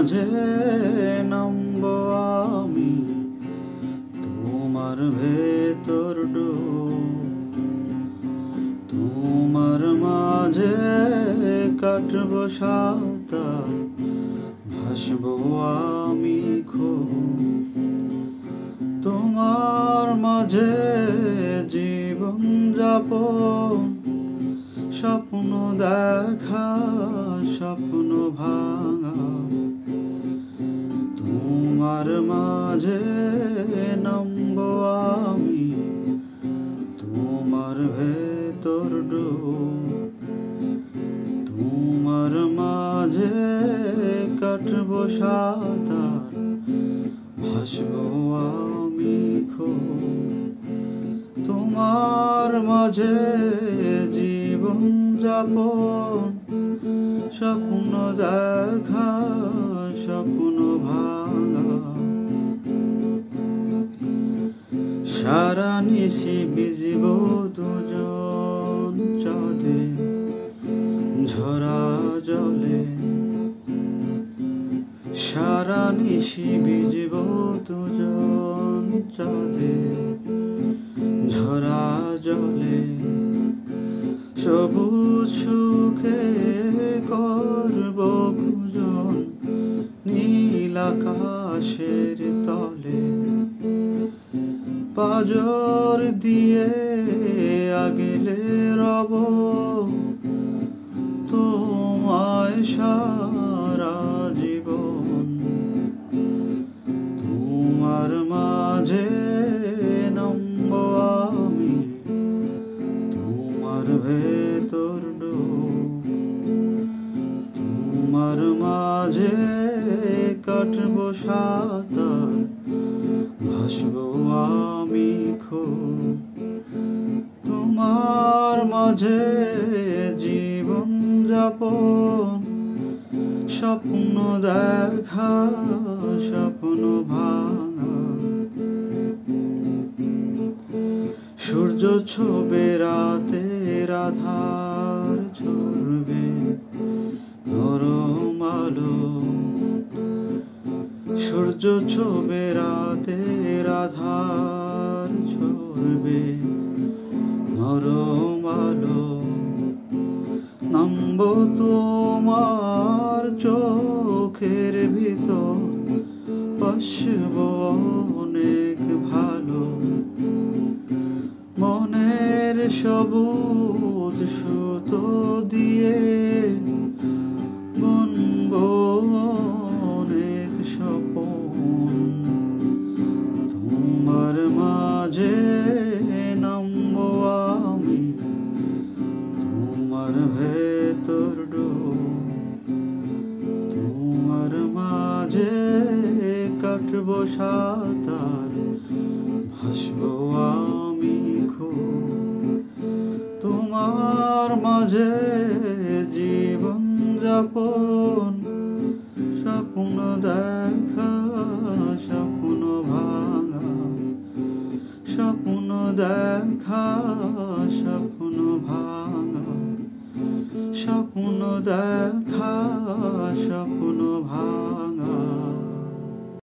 মাঝে নামবো আমি, তোমার ভেতর ডুব। তোমার মাঝে কাটবো সাঁতার, ভাসবো আমি খুব। তোমার মাঝে জীবন যাপন, স্বপ্ন দেখা স্বপ্ন ভাঙা। তোমার মাঝে নামবো আমি, তোমার ভেতর ডুব। তোমার মাঝে কাটবো সাঁতার, ভাসবো আমি খুব। তোমার মাঝে জীবন যাপন, স্বপ্ন দেখা স্বপ্ন ভাঙা। সারা নিশি ভিজিব দুজন চাঁদে ঝরা জলে। সারা নিশি ভিজিব দুজন চাঁদে ঝরা জলে। সবুজ সুখে করব পূজন নীল আকাশের তলে। পাজর দিয়ে আগলে রব তোমায় সারা জীবন। তোমার মাঝে নামবো আমি, তোমার ভেতর ডুব। তোমার মাঝে কাটবো সাঁতার, ভাসবো আমি খুব। তোমার মাঝে জীবন যাপন, স্বপ্ন দেখা স্বপ্ন ভাঙা। সূর্য ছোবে রাতের আধার ঝরবে নরম আলো। সূর্য ছোবে রাতের আধার ঝরবে নরম আলো। নামবো তোমার চোখের ভিতর, বাসবো অনেক ভালো। মনের সবুজ সুতো দিয়ে বুনবো অনেক স্বপন। তোমার মাঝে নামবো আমি, তোমার ভেতর ডুব। তোমার মাঝে কাটবো সাঁতার, ভাসবো আমি খুব। তোমার মাঝে জীবন যাপন, স্বপ্ন দেখা স্বপ্ন ভাঙা। স্বপ্ন দেখা স্বপ্ন ভাঙা। স্বপ্ন দেখা স্বপ্ন ভাঙা।